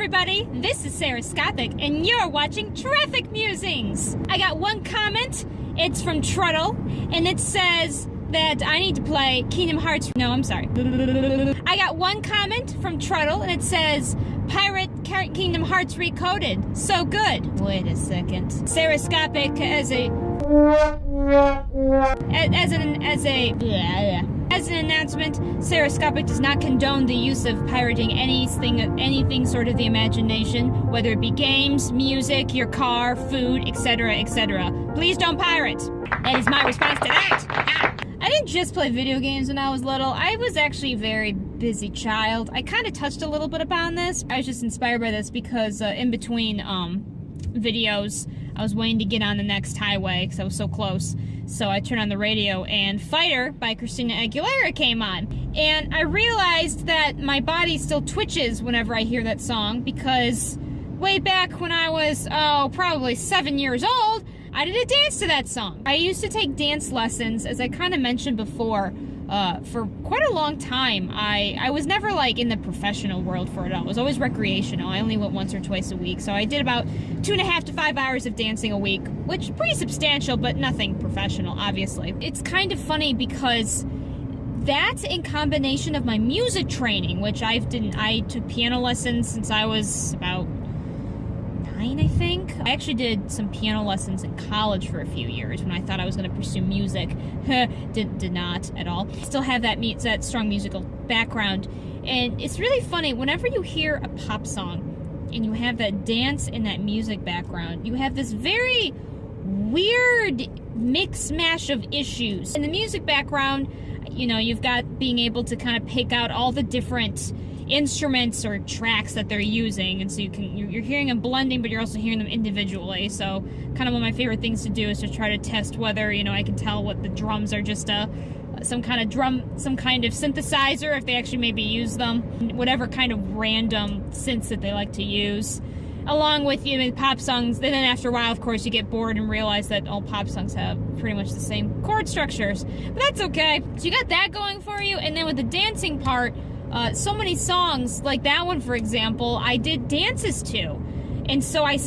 everybody, this is Sarahscopic, and you're watching Traffic Musings. I got one comment, it's from Truddle, and it says that I need to play Kingdom Hearts. No, I'm sorry. I got one comment from Truddle, and it says, Pirate Kingdom Hearts Recoded. So good. Wait a second. Sarahscopic as an announcement, Sarahscopic does not condone the use of pirating anything sort of the imagination, whether it be games, music, your car, food, etc., etc. Please don't pirate. That is my response to that. I didn't just play video games when I was little. I was actually a very busy child. I kind of touched a little bit upon this. I was just inspired by this because in between videos, I was waiting to get on the next highway because I was so close. So I turned on the radio and Fighter by Christina Aguilera came on. And I realized that my body still twitches whenever I hear that song because way back when I was, probably 7 years old, I did a dance to that song. I used to take dance lessons, as I kind of mentioned before, for quite a long time. I was never like in the professional world for it all. It was always recreational. I only went once or twice a week. So I did about 2.5 to 5 hours of dancing a week, which is pretty substantial, but nothing professional, obviously. It's kind of funny because that's in combination of my music training, which I took piano lessons since I was about 9, I think. I actually did some piano lessons in college for a few years when I thought I was going to pursue music. did not at all. Still have that strong musical background. And it's really funny, whenever you hear a pop song and you have that dance and that music background, you have this very weird mix mash of issues. In the music background, you know, you've got being able to kind of pick out all the different instruments or tracks that they're using, and so you're hearing them blending, but you're also hearing them individually. So kind of one of my favorite things to do is to try to test whether, you know, I can tell what the drums are just some kind of synthesizer, if they actually maybe use them, whatever kind of random synths that they like to use, along with, you know, pop songs. Then after a while, of course, you get bored and realize that all pop songs have pretty much the same chord structures, but that's okay. So you got that going for you, and then with the dancing part, so many songs, like that one, for example, I did dances to. And so I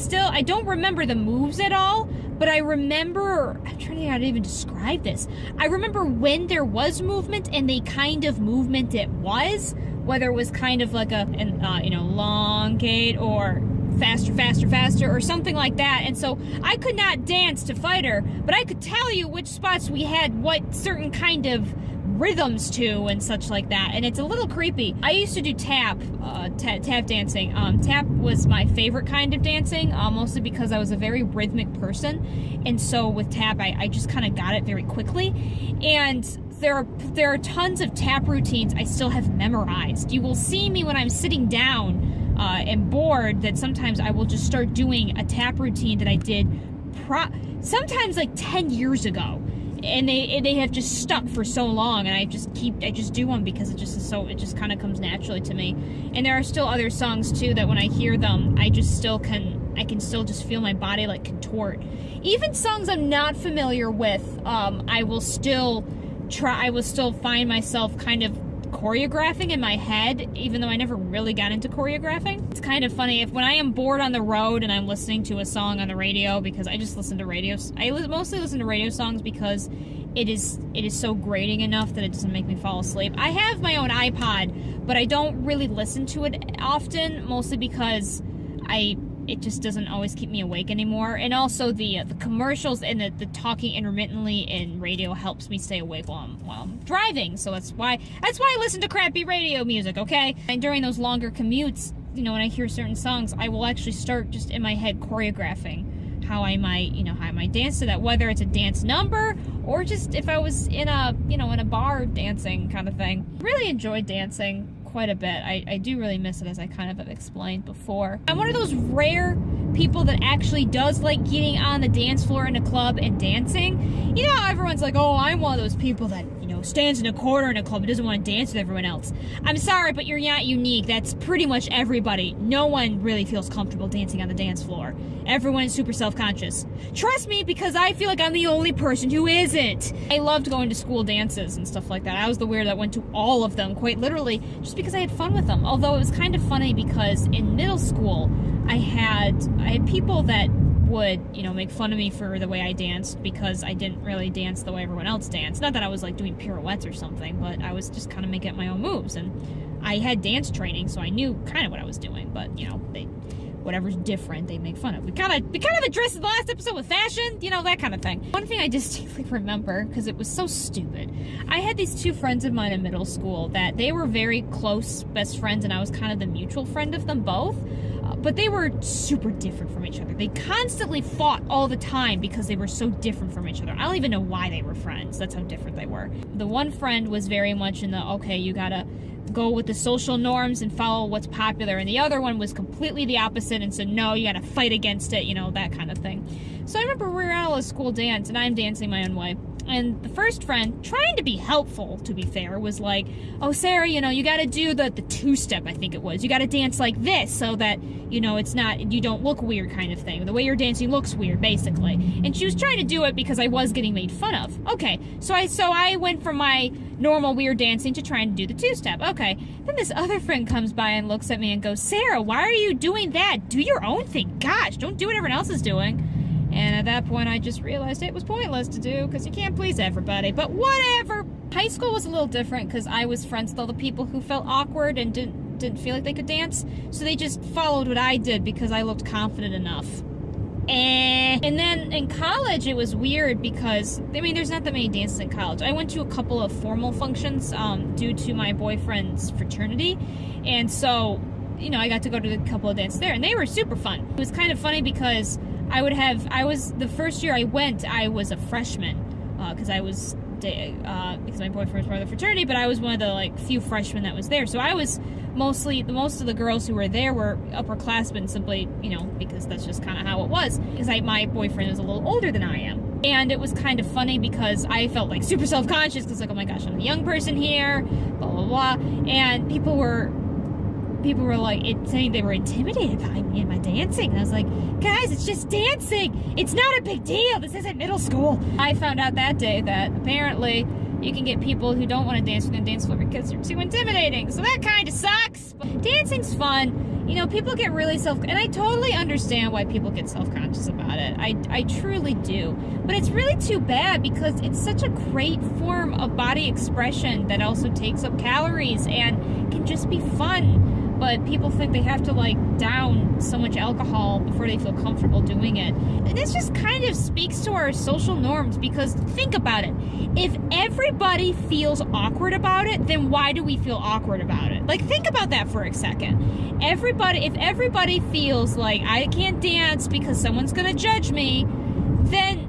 don't remember the moves at all, but I remember, I'm trying to think how to even describe this. I remember when there was movement and the kind of movement it was, whether it was kind of like long gate or faster, faster, faster, or something like that. And so I could not dance to Fighter, but I could tell you which spots we had what certain kind of rhythms to and such like that, and it's a little creepy. I used to do tap dancing. Tap was my favorite kind of dancing, mostly because I was a very rhythmic person, and so with tap, I just kind of got it very quickly. And there are tons of tap routines I still have memorized. You will see me when I'm sitting down and bored, that sometimes I will just start doing a tap routine that I did sometimes like 10 years ago. And they have just stuck for so long, and I just do them because it just kind of comes naturally to me. And there are still other songs too that when I hear them, I can still just feel my body like contort. Even songs I'm not familiar with, I will still find myself kind of choreographing in my head, even though I never really got into choreographing. It's kind of funny when I am bored on the road and I'm listening to a song on the radio, because I just listen to radios. I mostly listen to radio songs because it is so grating enough that it doesn't make me fall asleep. I have my own iPod, but I don't really listen to it often, mostly because it just doesn't always keep me awake anymore. And also the commercials and the talking intermittently in radio helps me stay awake while I'm driving. So that's why I listen to crappy radio music, okay? And during those longer commutes, you know, when I hear certain songs, I will actually start just in my head choreographing how I might dance to that, whether it's a dance number or just if I was in a bar dancing kind of thing. Really enjoyed dancing quite a bit. I do really miss it, as I kind of have explained before. I'm one of those rare people that actually does like getting on the dance floor in a club and dancing. You know how everyone's like, oh, I'm one of those people that, you know, stands in a corner in a club and doesn't want to dance with everyone else. I'm sorry, but you're not unique. That's pretty much everybody. No one really feels comfortable dancing on the dance floor. Everyone is super self-conscious. Trust me, because I feel like I'm the only person who isn't. I loved going to school dances and stuff like that. I was the weird that went to all of them, quite literally, just because I had fun with them. Although it was kind of funny because in middle school, I had people that would, make fun of me for the way I danced because I didn't really dance the way everyone else danced. Not that I was like doing pirouettes or something, but I was just kind of making up my own moves. And I had dance training, so I knew kind of what I was doing. But whatever's different, they make fun of. We kind of addressed the last episode with fashion, that kind of thing. One thing I distinctly remember, because it was so stupid, I had these two friends of mine in middle school that they were very close best friends, and I was kind of the mutual friend of them both. But they were super different from each other. They constantly fought all the time because they were so different from each other. I don't even know why they were friends. That's how different they were. The one friend was very much in the, okay, you gotta go with the social norms and follow what's popular. And the other one was completely the opposite and said, no, you gotta fight against it, that kind of thing. So I remember we were at a school dance and I'm dancing my own way. And the first friend, trying to be helpful, to be fair, was like, oh, Sarah, you got to do the two-step, I think it was. You got to dance like this so that, it's not, you don't look weird kind of thing. The way you're dancing looks weird, basically. And she was trying to do it because I was getting made fun of. Okay, so I went from my normal weird dancing to trying to do the two-step. Okay, then this other friend comes by and looks at me and goes, Sarah, why are you doing that? Do your own thing. Gosh, don't do what everyone else is doing. And at that point, I just realized it was pointless to do because you can't please everybody. But whatever. High school was a little different because I was friends with all the people who felt awkward and didn't feel like they could dance. So they just followed what I did because I looked confident enough. And then in college, it was weird because, there's not that many dances in college. I went to a couple of formal functions due to my boyfriend's fraternity. And so, I got to go to a couple of dances there. And they were super fun. It was kind of funny because the first year I went, I was a freshman, because my boyfriend was part of the fraternity, but I was one of the, few freshmen that was there, so I was most of the girls who were there were upperclassmen simply, because that's just kind of how it was, because my boyfriend was a little older than I am, and it was kind of funny because I felt, super self-conscious, because, oh my gosh, I'm the young person here, blah, blah, blah, and people were saying they were intimidated by me and my dancing. And I was like, guys, it's just dancing. It's not a big deal. This isn't middle school. I found out that day that apparently you can get people who don't want to dance with the dance floor because they're too intimidating. So that kind of sucks. But dancing's fun. People get really and I totally understand why people get self-conscious about it. I truly do. But it's really too bad because it's such a great form of body expression that also takes up calories and can just be fun. But people think they have to, down so much alcohol before they feel comfortable doing it. And this just kind of speaks to our social norms because think about it. If everybody feels awkward about it, then why do we feel awkward about it? Think about that for a second. If everybody feels like I can't dance because someone's going to judge me, then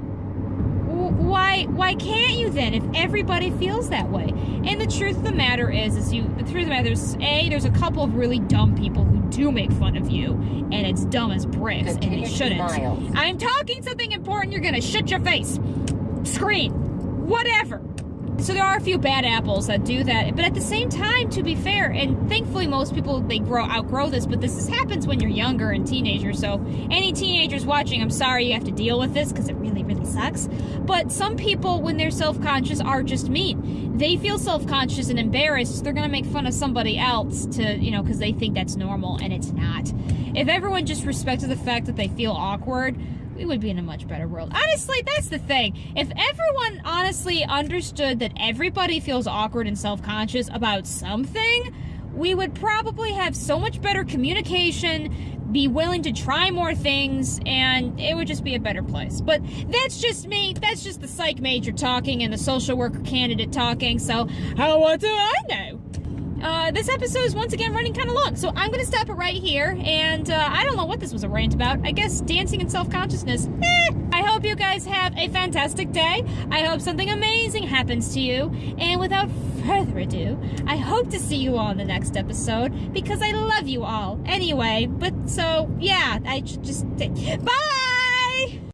why can't you then if everybody feels that way? And the truth of the matter is there's a couple of really dumb people who do make fun of you, and it's dumb as bricks, and they shouldn't. I'm talking something important, you're gonna shut your face. Scream. Whatever. So there are a few bad apples that do that, but at the same time, to be fair, and thankfully most people, they outgrow this, but this happens when you're younger and teenagers, so any teenagers watching, I'm sorry you have to deal with this, because it really, really sucks, but some people, when they're self-conscious, are just mean. They feel self-conscious and embarrassed, so they're gonna make fun of somebody else to, because they think that's normal, and it's not. If everyone just respected the fact that they feel awkward, we would be in a much better world. Honestly, that's the thing. If everyone honestly understood that everybody feels awkward and self-conscious about something, we would probably have so much better communication, be willing to try more things, and it would just be a better place. But that's just me. That's just the psych major talking and the social worker candidate talking, so what do I know? This episode is once again running kind of long, so I'm going to stop it right here, and I don't know what this was a rant about. I guess dancing and self-consciousness. I hope you guys have a fantastic day. I hope something amazing happens to you, and without further ado, I hope to see you all in the next episode, because I love you all. Anyway, but so, yeah, I should just... Bye!